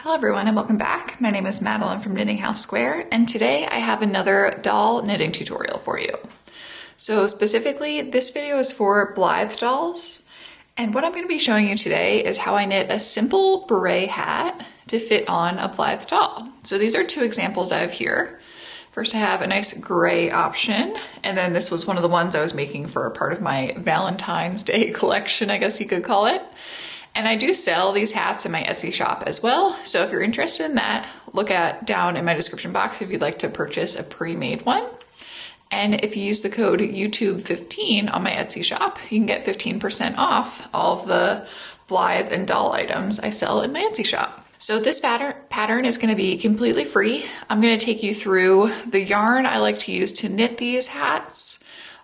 Hello everyone and welcome back. My name is Madeline from KnittingHouseSquare, and today I have another doll knitting tutorial for you. So specifically, this video is for Blythe dolls, and what I'm going to be showing you today is how I knit a simple beret hat to fit on a Blythe doll. So these are two examples I have here. First I have a nice gray option, and then this was one of the ones I was making for a part of my Valentine's Day collection, I guess you could call it. And I do sell these hats in my Etsy shop as well. So if you're interested in that, look down in my description box if you'd like to purchase a pre-made one. And if you use the code YouTube15 on my Etsy shop, you can get 15% off all of the Blythe and doll items I sell in my Etsy shop. So this pattern is going to be completely free. I'm going to take you through the yarn I like to use to knit these hats,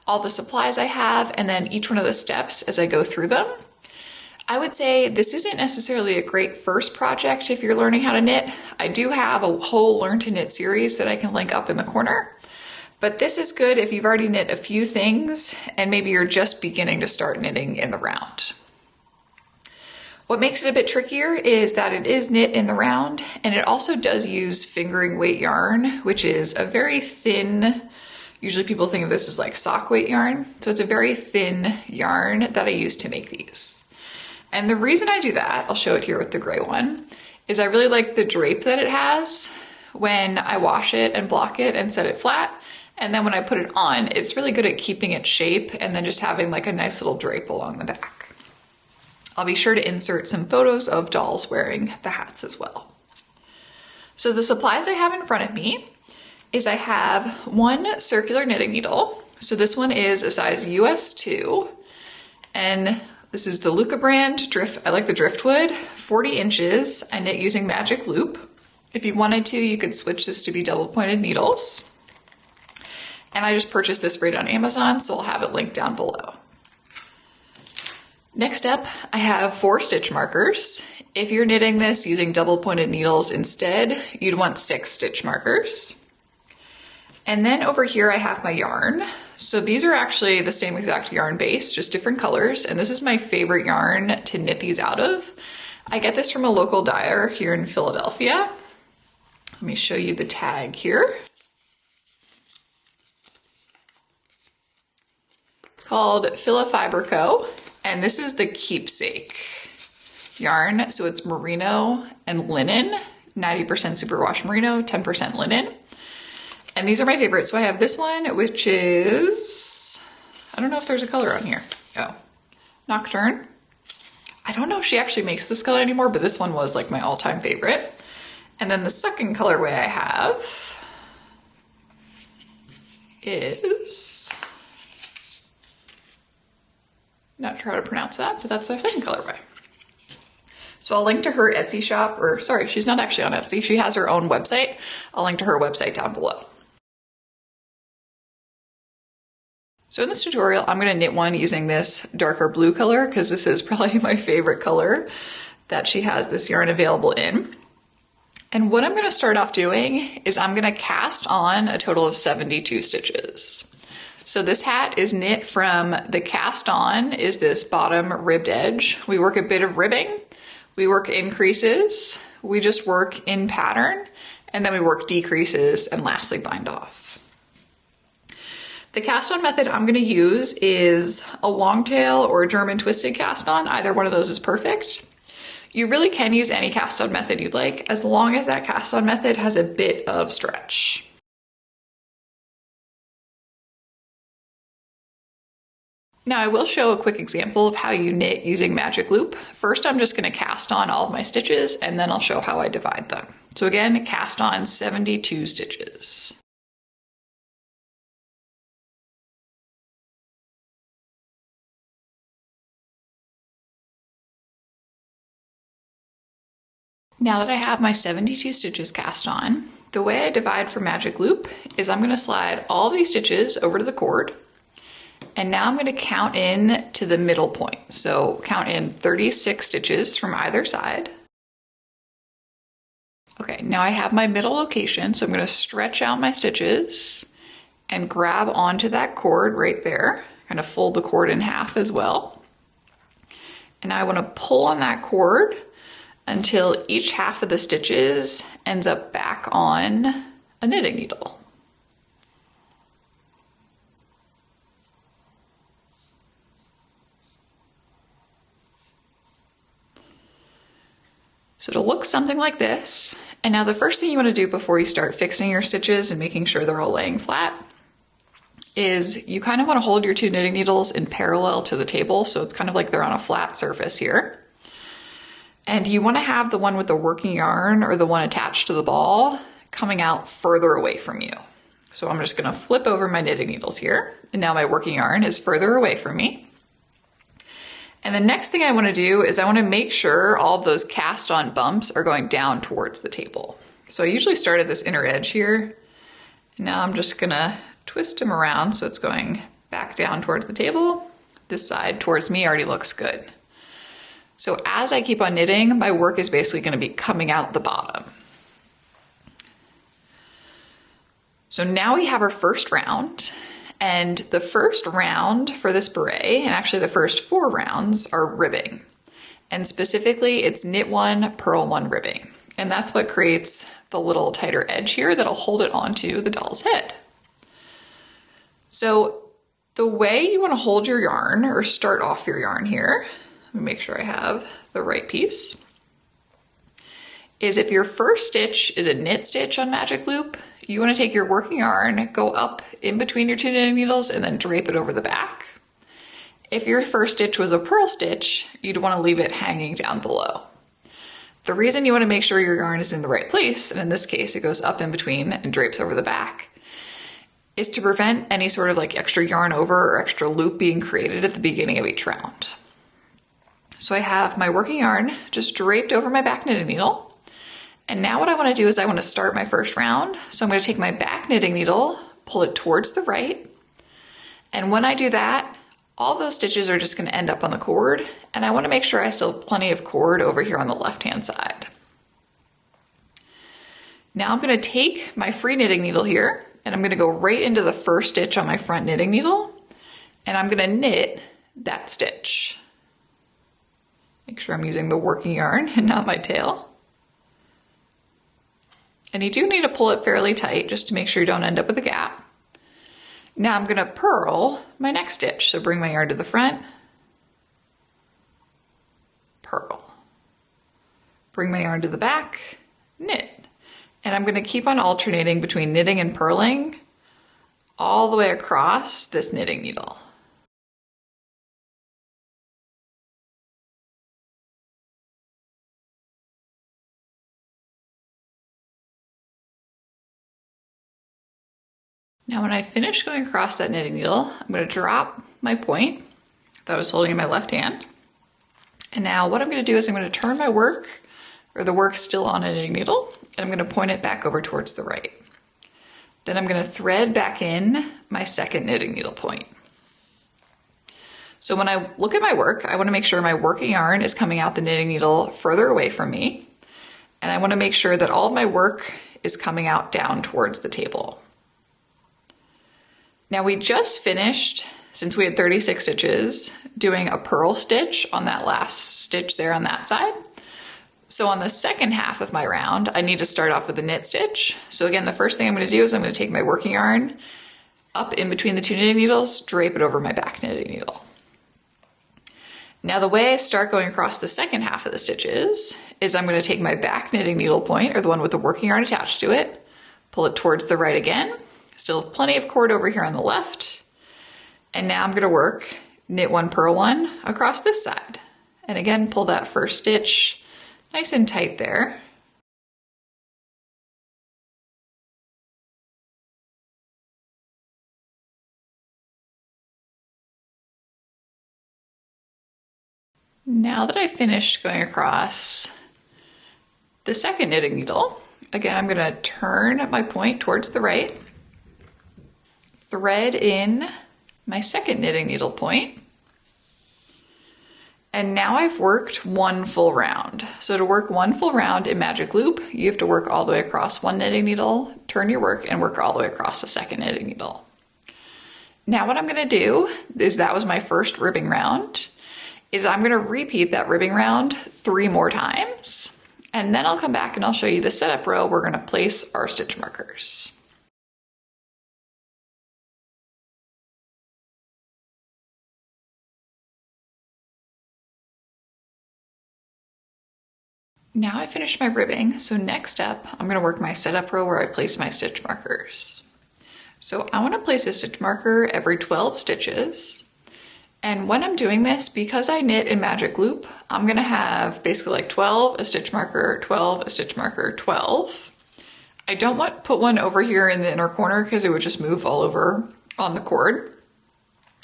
all the supplies I have, and then each one of the steps as I go through them. I would say this isn't necessarily a great first project if you're learning how to knit. I do have a whole Learn to Knit series that I can link up in the corner. But this is good if you've already knit a few things and maybe you're just beginning to start knitting in the round. What makes it a bit trickier is that it is knit in the round, and it also does use fingering weight yarn, which is a very thin, usually people think of this as like sock weight yarn. So it's a very thin yarn that I use to make these. And the reason I do that, I'll show it here with the gray one, is I really like the drape that it has when I wash it and block it and set it flat. And then when I put it on, it's really good at keeping its shape and then just having like a nice little drape along the back. I'll be sure to insert some photos of dolls wearing the hats as well. So the supplies I have in front of me is I have one circular knitting needle. So this one is a size US 2, and this is the Luca brand, I like the driftwood, 40 inches. I knit using magic loop. If you wanted to, you could switch this to be double pointed needles. And I just purchased this right on Amazon, so I'll have it linked down below. Next up, I have 4 stitch markers. If you're knitting this using double pointed needles instead, you'd want 6 stitch markers. And then over here I have my yarn. So these are actually the same exact yarn base, just different colors. And this is my favorite yarn to knit these out of. I get this from a local dyer here in Philadelphia. Let me show you the tag here. It's called Phila Fiber Co. And this is the keepsake yarn. So it's merino and linen, 90% superwash merino, 10% linen. And these are my favorites. So I have this one, which is, I don't know if there's a color on here. Oh, Nocturne. I don't know if she actually makes this color anymore, but this one was like my all-time favorite. And then the second colorway I have is, not sure how to pronounce that, but that's our second colorway. So I'll link to her Etsy shop, or sorry, she's not actually on Etsy. She has her own website. I'll link to her website down below. So in this tutorial, I'm going to knit one using this darker blue color because this is probably my favorite color that she has this yarn available in. And what I'm going to start off doing is I'm going to cast on a total of 72 stitches. So this hat is knit from the cast on is this bottom ribbed edge. We work a bit of ribbing, we work increases, we just work in pattern, and then we work decreases and lastly bind off. The cast on method I'm going to use is a long tail or a German twisted cast on. Either one of those is perfect. You really can use any cast on method you'd like, as long as that cast on method has a bit of stretch. Now I will show a quick example of how you knit using magic loop. First I'm just going to cast on all of my stitches and then I'll show how I divide them. So again, cast on 72 stitches. Now that I have my 72 stitches cast on, the way I divide for magic loop is I'm going to slide all these stitches over to the cord, and now I'm going to count in to the middle point. So count in 36 stitches from either side. Okay, now I have my middle location, so I'm going to stretch out my stitches and grab onto that cord right there, kind of fold the cord in half as well. And I want to pull on that cord until each half of the stitches ends up back on a knitting needle. So it'll look something like this. And now the first thing you want to do before you start fixing your stitches and making sure they're all laying flat is you kind of want to hold your two knitting needles in parallel to the table. So it's kind of like they're on a flat surface here. And you want to have the one with the working yarn or the one attached to the ball coming out further away from you. So I'm just going to flip over my knitting needles here. And now my working yarn is further away from me. And the next thing I want to do is I want to make sure all of those cast on bumps are going down towards the table. So I usually start at this inner edge here. And now I'm just going to twist them around so it's going back down towards the table. This side towards me already looks good. So as I keep on knitting, my work is basically going to be coming out the bottom. So now we have our first round. And the first round for this beret, and actually the first 4 rounds, are ribbing. And specifically, it's knit 1, purl 1 ribbing. And that's what creates the little tighter edge here that'll hold it onto the doll's head. So the way you want to hold your yarn, or start off your yarn here, let me make sure I have the right piece, is if your first stitch is a knit stitch on magic loop, you want to take your working yarn, go up in between your two knitting needles, and then drape it over the back. If your first stitch was a purl stitch, you'd want to leave it hanging down below. The reason you want to make sure your yarn is in the right place, and in this case it goes up in between and drapes over the back, is to prevent any sort of like extra yarn over or extra loop being created at the beginning of each round. So I have my working yarn just draped over my back knitting needle. And now what I want to do is I want to start my first round. So I'm going to take my back knitting needle, pull it towards the right. And when I do that, all those stitches are just going to end up on the cord. And I want to make sure I still have plenty of cord over here on the left-hand side. Now I'm going to take my free knitting needle here, and I'm going to go right into the first stitch on my front knitting needle. And I'm going to knit that stitch. Make sure I'm using the working yarn and not my tail. And you do need to pull it fairly tight just to make sure you don't end up with a gap. Now I'm going to purl my next stitch. So bring my yarn to the front, purl. Bring my yarn to the back, knit. And I'm going to keep on alternating between knitting and purling all the way across this knitting needle. Now when I finish going across that knitting needle, I'm going to drop my point that I was holding in my left hand. And now what I'm going to do is I'm going to turn my work, or the work still on a knitting needle, and I'm going to point it back over towards the right. Then I'm going to thread back in my second knitting needle point. So when I look at my work, I want to make sure my working yarn is coming out the knitting needle further away from me. And I want to make sure that all of my work is coming out down towards the table. Now we just finished, since we had 36 stitches, doing a purl stitch on that last stitch there on that side. So on the second half of my round, I need to start off with a knit stitch. So again, the first thing I'm going to do is I'm going to take my working yarn up in between the two knitting needles, drape it over my back knitting needle. Now the way I start going across the second half of the stitches is I'm going to take my back knitting needle point, or the one with the working yarn attached to it, pull it towards the right again. Still plenty of cord over here on the left. And now I'm going to work knit 1, purl 1 across this side. And again, pull that first stitch nice and tight there. Now that I've finished going across the second knitting needle, again, I'm going to turn my point towards the right, thread in my second knitting needle point, and now I've worked one full round. So to work one full round in magic loop, you have to work all the way across one knitting needle, turn your work, and work all the way across the second knitting needle. Now what I'm going to do is, that was my first ribbing round, is I'm going to repeat that ribbing round 3 more times. And then I'll come back and I'll show you the setup row we're gonna place our stitch markers. Now I finished my ribbing, so next up, I'm gonna work my setup row where I place my stitch markers. So I wanna place a stitch marker every 12 stitches. And when I'm doing this, because I knit in magic loop, I'm gonna have basically like 12, a stitch marker, 12, a stitch marker, 12. I don't want to put one over here in the inner corner because it would just move all over on the cord.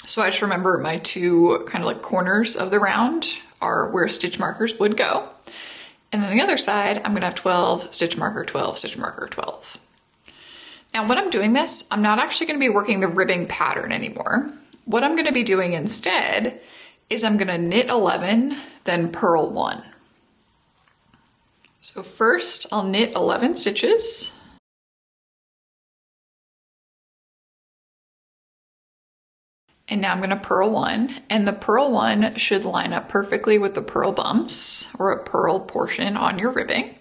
So I just remember my two kind of like corners of the round are where stitch markers would go. And then the other side, I'm gonna have 12, stitch marker, 12, stitch marker, 12. Now when I'm doing this, I'm not actually gonna be working the ribbing pattern anymore. What I'm gonna be doing instead is I'm gonna knit 11, then purl 1. So first I'll knit 11 stitches. And now I'm gonna purl 1, and the purl 1 should line up perfectly with the purl bumps or a purl portion on your ribbing.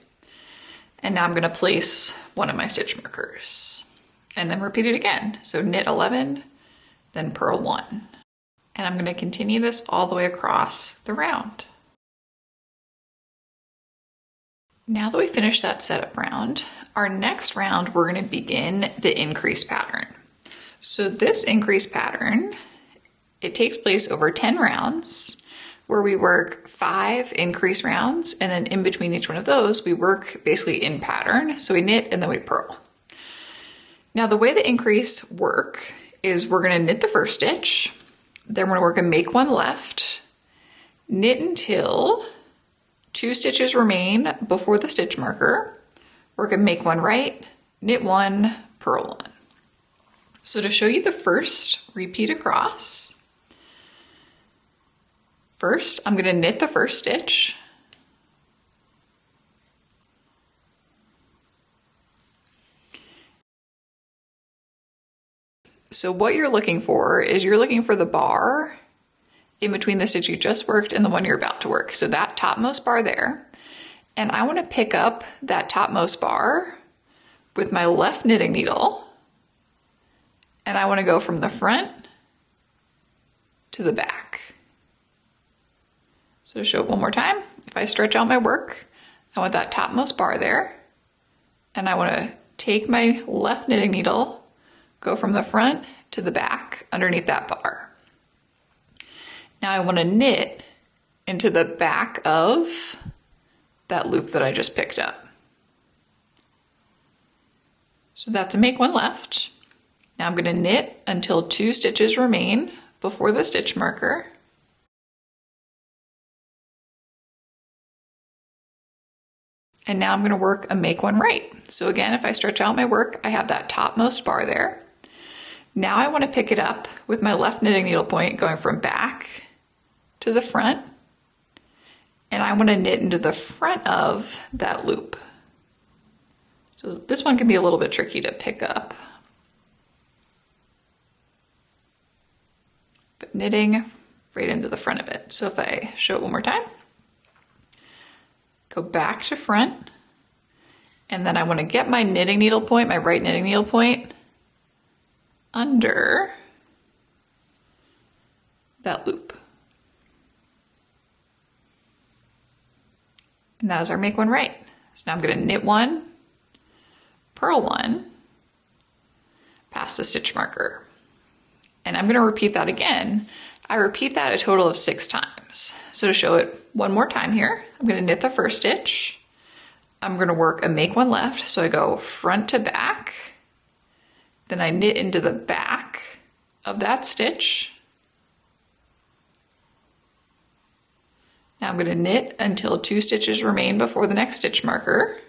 And now I'm gonna place one of my stitch markers and then repeat it again. So knit 11, then purl 1. And I'm gonna continue this all the way across the round. Now that we finished that setup round, our next round, we're gonna begin the increase pattern. So this increase pattern, it takes place over 10 rounds where we work 5 increase rounds, and then in between each one of those, we work basically in pattern. So we knit and then we purl. Now the way the increase work is we're gonna knit the first stitch, then we're gonna work a make one left, knit until 2 stitches remain before the stitch marker, work a make one right, knit 1, purl 1. So to show you the first repeat across, first I'm gonna knit the first stitch, so what you're looking for is you're looking for the bar in between the stitch you just worked and the one you're about to work. So that topmost bar there. And I want to pick up that topmost bar with my left knitting needle. And I want to go from the front to the back. So to show it one more time, if I stretch out my work, I want that topmost bar there. And I want to take my left knitting needle, go from the front to the back underneath that bar. Now I want to knit into the back of that loop that I just picked up. So that's a make one left. Now I'm going to knit until 2 stitches remain before the stitch marker. And now I'm going to work a make one right. So again, if I stretch out my work, I have that topmost bar there. Now I want to pick it up with my left knitting needle point going from back to the front. And I want to knit into the front of that loop. So this one can be a little bit tricky to pick up. But knitting right into the front of it. So if I show it one more time, go back to front, and then I want to get my knitting needle point, my right knitting needle point, under that loop. And that is our make one right. So now I'm going to knit 1, purl 1, past the stitch marker. And I'm going to repeat that again. I repeat that a total of 6 times. So to show it one more time here, I'm going to knit the first stitch. I'm going to work a make one left. So I go front to back. Then I knit into the back of that stitch. Now I'm going to knit until 2 stitches remain before the next stitch marker.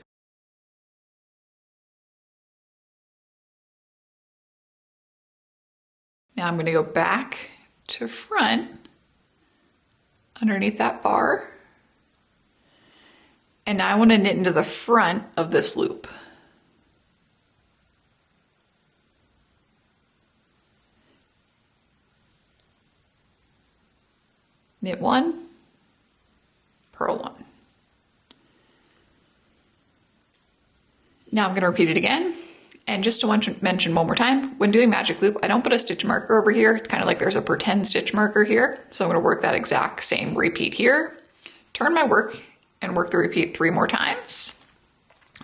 Now I'm going to go back to front underneath that bar. And now I want to knit into the front of this loop. Knit 1, purl 1. Now I'm going to repeat it again. And just to mention one more time, when doing magic loop, I don't put a stitch marker over here. It's kind of like there's a pretend stitch marker here. So I'm going to work that exact same repeat here, turn my work, and work the repeat 3 more times.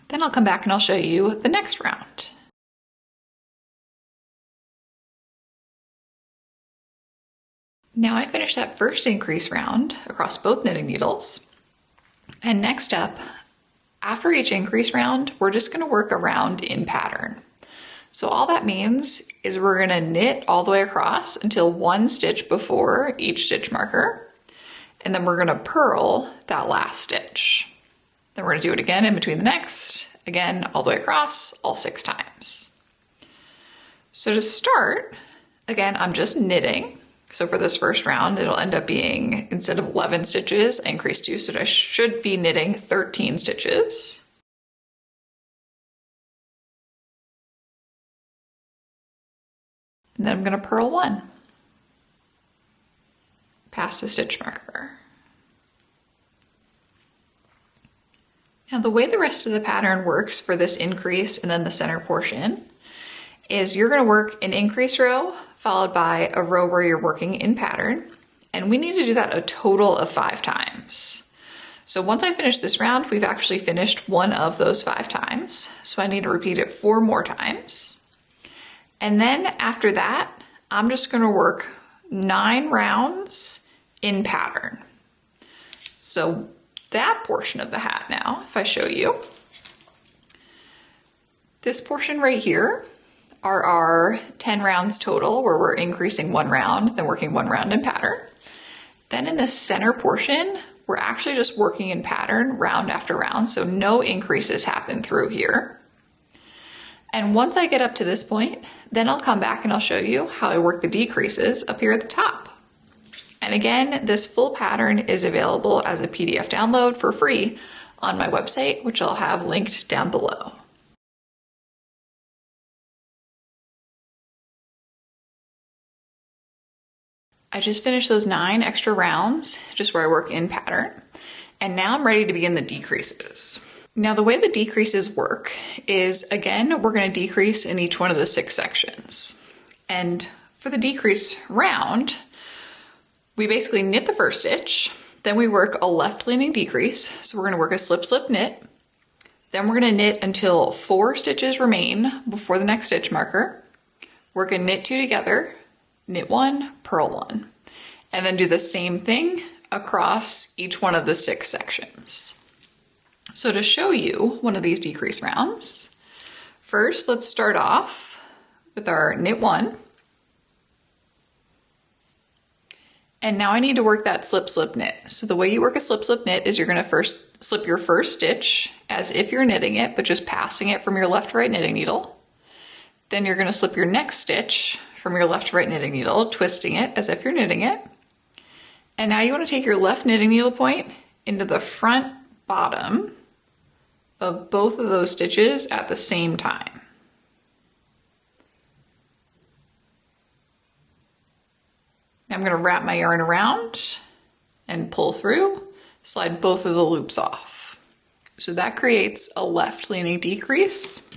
Then I'll come back and I'll show you the next round. Now I finished that first increase round across both knitting needles. And next up, after each increase round, we're just going to work a round in pattern. So all that means is we're going to knit all the way across until 1 stitch before each stitch marker, and then we're going to purl that last stitch. Then we're going to do it again in between the next, again all the way across, all 6 times. So to start, again, I'm just knitting. So for this first round, it'll end up being, instead of 11 stitches, I increased 2, so I should be knitting 13 stitches. And then I'm going to purl 1 past the stitch marker. Now the way the rest of the pattern works for this increase and then the center portion is you're going to work an increase row followed by a row where you're working in pattern. And we need to do that a total of 5 times. So once I finish this round, we've actually finished 1 of those 5 times. So I need to repeat it 4 more times. And then after that, I'm just going to work 9 rounds in pattern. So that portion of the hat now, if I show you, this portion right here are our 10 rounds total, where we're increasing 1 round, then working 1 round in pattern. Then in the center portion, we're actually just working in pattern round after round, so no increases happen through here. And once I get up to this point, then I'll come back and I'll show you how I work the decreases up here at the top. And again, this full pattern is available as a PDF download for free on my website, which I'll have linked down below. I just finished those 9 extra rounds, just where I work in pattern. And now I'm ready to begin the decreases. Now the way the decreases work is, again, we're going to decrease in each one of the 6 sections. And for the decrease round, we basically knit the first stitch, then we work a left leaning decrease. So we're going to work a slip, slip, knit. Then we're going to knit until 4 stitches remain before the next stitch marker. Work a knit 2 together, knit 1, purl 1, and then do the same thing across each one of the 6 sections. So to show you one of these decrease rounds, first let's start off with our knit 1. And now I need to work that slip, slip, knit. So the way you work a slip, slip, knit is you're going to first slip your first stitch as if you're knitting it, but just passing it from your left to right knitting needle. Then you're going to slip your next stitch from your left to right knitting needle, twisting it as if you're knitting it. And now you want to take your left knitting needle point into the front bottom of both of those stitches at the same time. Now I'm going to wrap my yarn around and pull through, slide both of the loops off. So that creates a left leaning decrease.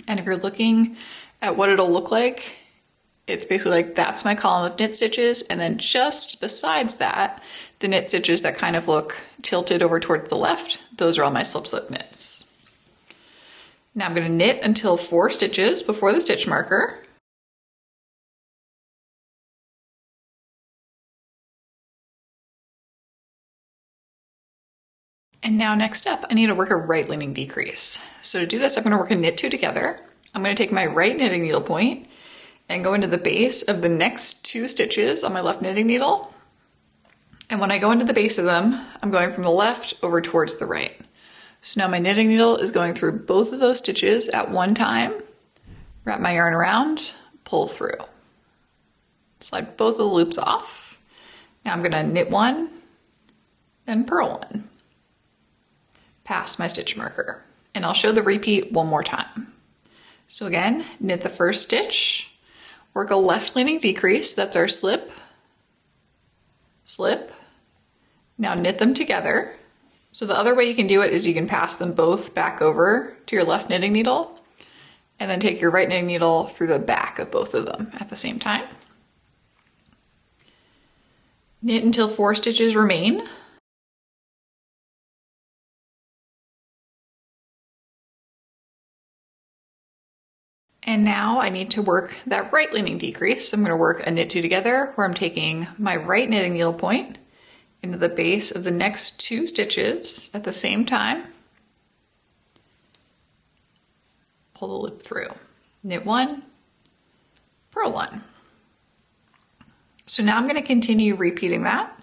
And if you're looking at what it'll look like, it's basically like that's my column of knit stitches, and then just besides that, the knit stitches that kind of look tilted over towards the left, those are all my slip slip knits. Now I'm going to knit until 4 stitches before the stitch marker. And now next up, I need to work a right leaning decrease. So to do this, I'm going to work a knit 2 together. I'm going to take my right knitting needle point and go into the base of the next 2 stitches on my left knitting needle. And when I go into the base of them, I'm going from the left over towards the right. So now my knitting needle is going through both of those stitches at one time, wrap my yarn around, pull through. Slide both of the loops off. Now I'm going to knit 1, then purl 1, past my stitch marker. And I'll show the repeat one more time. So again, knit the first stitch, work a left leaning decrease, that's our slip, slip. Now knit them together, So the other way you can do it is you can pass them both back over to your left knitting needle and then take your right knitting needle through the back of both of them at the same time. Knit until 4 stitches remain. And now I need to work that right leaning decrease. So I'm going to work a knit 2 together where I'm taking my right knitting needle point into the base of the next 2 stitches at the same time. Pull the loop through. Knit 1, purl 1. So now I'm going to continue repeating that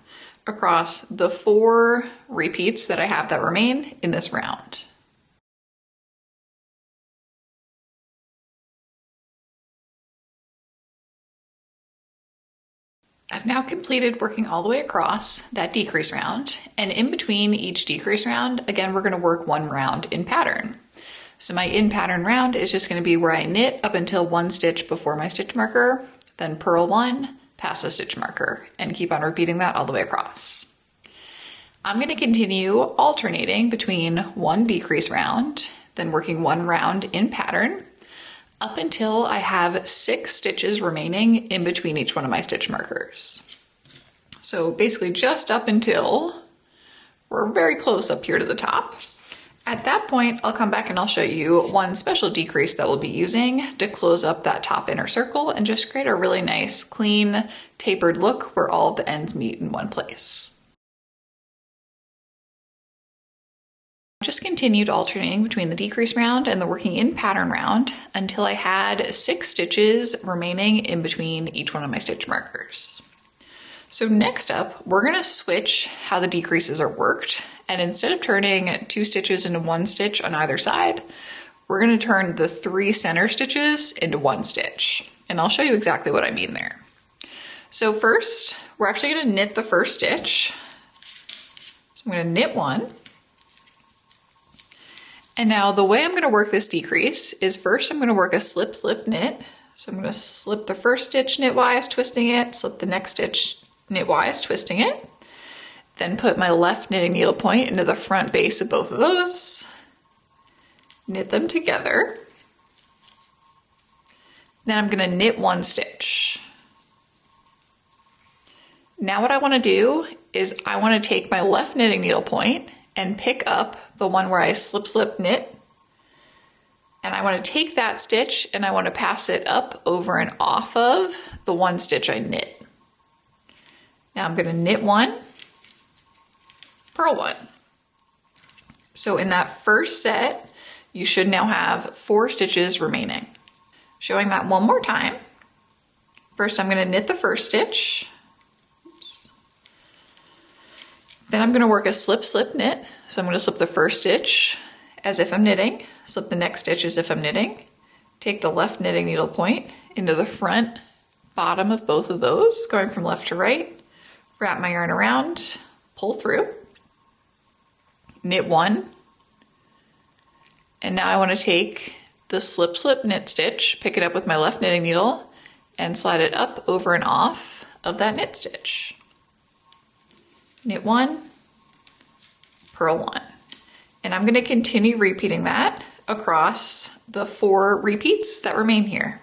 across the 4 repeats that I have that remain in this round. I've now completed working all the way across that decrease round, and in between each decrease round, again, we're going to work 1 round in pattern. So my in pattern round is just going to be where I knit up until 1 stitch before my stitch marker, then purl 1, pass a stitch marker, and keep on repeating that all the way across. I'm going to continue alternating between 1 decrease round, then working 1 round in pattern, up until I have 6 stitches remaining in between each one of my stitch markers. So basically just up until we're very close up here to the top. At that point, I'll come back and I'll show you 1 special decrease that we'll be using to close up that top inner circle and just create a really nice, clean, tapered look where all of the ends meet in one place. Just continued alternating between the decrease round and the working in pattern round until I had 6 stitches remaining in between each one of my stitch markers. So next up, we're going to switch how the decreases are worked, and instead of turning 2 stitches into 1 stitch on either side, we're going to turn the 3 center stitches into 1 stitch, and I'll show you exactly what I mean there. So first, we're actually going to knit the first stitch. So I'm going to knit 1. And now the way I'm going to work this decrease is first I'm going to work a slip, slip, knit. So I'm going to slip the first stitch knitwise, twisting it, slip the next stitch knitwise, twisting it, then put my left knitting needle point into the front base of both of those, knit them together. Then I'm going to knit 1 stitch. Now what I want to do is I want to take my left knitting needle point and pick up the one where I slip, slip, knit. And I want to take that stitch and I want to pass it up, over, and off of the 1 stitch I knit. Now I'm going to knit 1, purl 1. So in that first set, you should now have 4 stitches remaining. Showing that one more time. First, I'm going to knit the first stitch. Then I'm going to work a slip, slip, knit. So I'm going to slip the first stitch as if I'm knitting, slip the next stitch as if I'm knitting, take the left knitting needle point into the front bottom of both of those, going from left to right, wrap my yarn around, pull through, knit 1, and now I want to take the slip, slip, knit stitch, pick it up with my left knitting needle, and slide it up, over, and off of that knit stitch. Knit 1, purl 1. And I'm going to continue repeating that across the 4 repeats that remain here.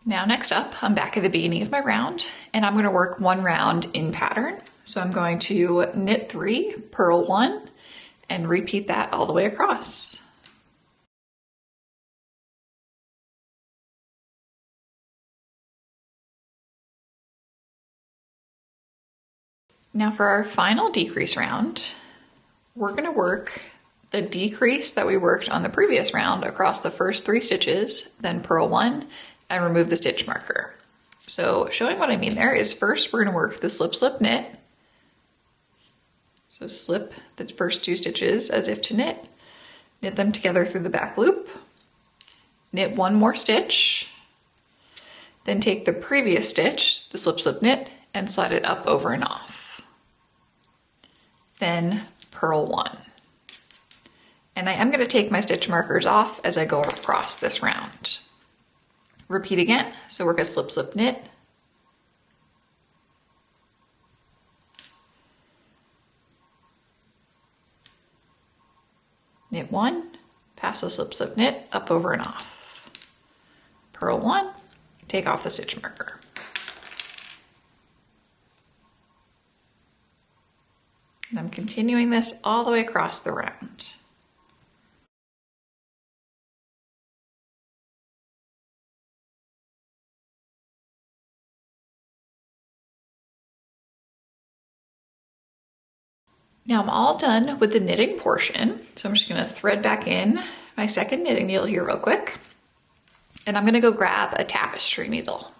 Now next up, I'm back at the beginning of my round, and I'm going to work 1 round in pattern. So I'm going to knit 3, purl 1, and repeat that all the way across. Now for our final decrease round, we're going to work the decrease that we worked on the previous round across the first 3 stitches, then purl 1 and remove the stitch marker. So showing what I mean there is first we're going to work the slip, slip, knit. So slip the first 2 stitches as if to knit, knit them together through the back loop, knit 1 more stitch, then take the previous stitch, the slip, slip, knit, and slide it up, over, and off. Then purl 1. And I am going to take my stitch markers off as I go across this round. Repeat again. So work a slip, slip, knit. Knit 1, pass the slip, slip, knit, up, over, and off. Purl 1, take off the stitch marker. And I'm continuing this all the way across the round. Now I'm all done with the knitting portion, so I'm just gonna thread back in my second knitting needle here real quick, and I'm gonna go grab a tapestry needle.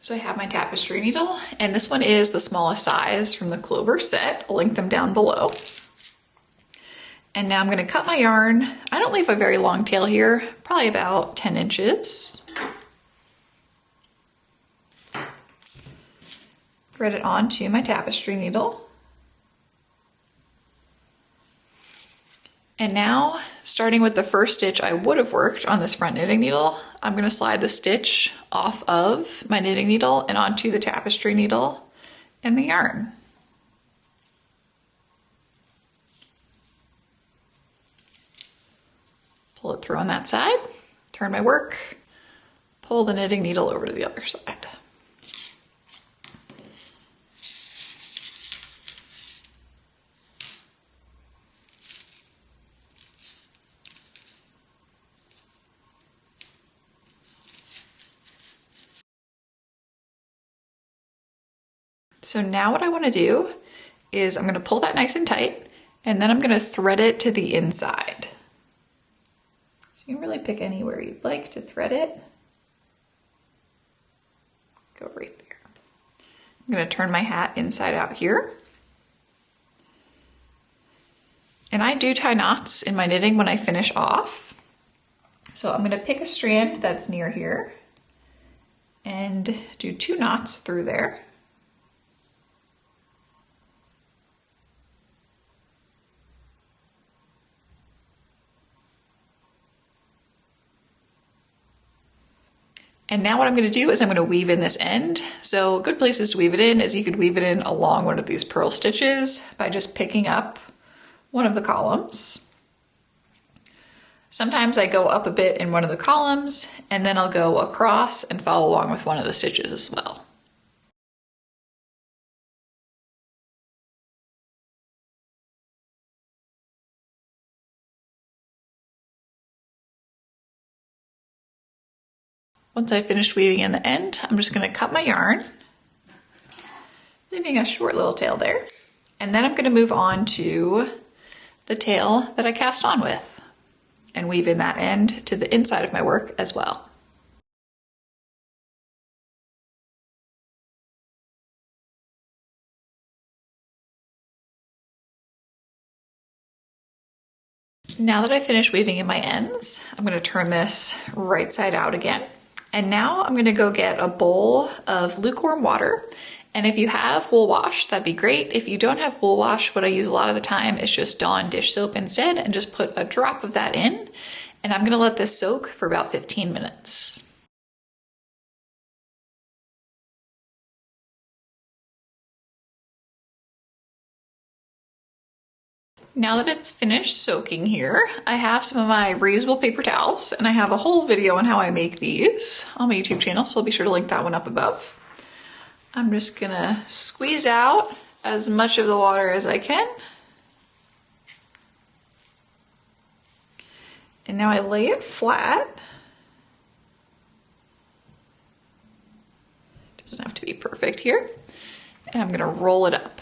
So I have my tapestry needle, and this one is the smallest size from the Clover set. I'll link them down below. And now I'm gonna cut my yarn. I don't leave a very long tail here, probably about 10 inches. Thread it onto my tapestry needle. And now, starting with the first stitch I would have worked on this front knitting needle, I'm going to slide the stitch off of my knitting needle and onto the tapestry needle and the yarn. Pull it through on that side, turn my work, pull the knitting needle over to the other side. So now what I want to do is I'm going to pull that nice and tight, and then I'm going to thread it to the inside. So you can really pick anywhere you'd like to thread it. Go right there. I'm going to turn my hat inside out here. And I do tie knots in my knitting when I finish off. So I'm going to pick a strand that's near here and do 2 knots through there. And now what I'm going to do is I'm going to weave in this end. So good places to weave it in is you could weave it in along one of these purl stitches by just picking up one of the columns. Sometimes I go up a bit in one of the columns and then I'll go across and follow along with one of the stitches as well. Once I finish weaving in the end, I'm just going to cut my yarn, leaving a short little tail there. And then I'm going to move on to the tail that I cast on with and weave in that end to the inside of my work as well. Now that I finished weaving in my ends, I'm going to turn this right side out again. And now I'm going to go get a bowl of lukewarm water. And if you have wool wash, that'd be great. If you don't have wool wash, what I use a lot of the time is just Dawn dish soap instead, and just put a drop of that in. And I'm going to let this soak for about 15 minutes. Now that it's finished soaking here, I have some of my reusable paper towels, and I have a whole video on how I make these on my YouTube channel, so I'll be sure to link that one up above. I'm just gonna squeeze out as much of the water as I can. And now I lay it flat. Doesn't have to be perfect here. And I'm gonna roll it up.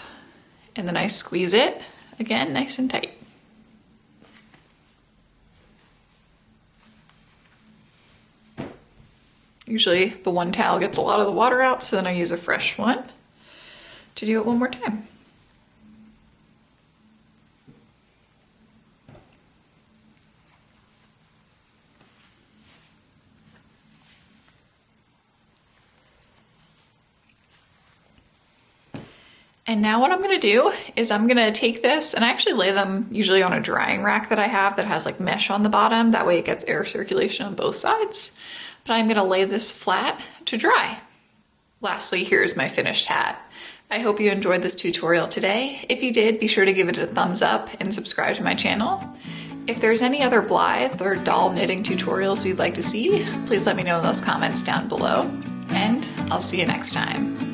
And then I squeeze it. Again, nice and tight. Usually the one towel gets a lot of the water out, so then I use a fresh one to do it one more time. And now what I'm gonna do is I'm gonna take this, and I actually lay them usually on a drying rack that I have that has like mesh on the bottom. That way it gets air circulation on both sides. But I'm gonna lay this flat to dry. Lastly, here's my finished hat. I hope you enjoyed this tutorial today. If you did, be sure to give it a thumbs up and subscribe to my channel. If there's any other Blythe or doll knitting tutorials you'd like to see, please let me know in those comments down below. And I'll see you next time.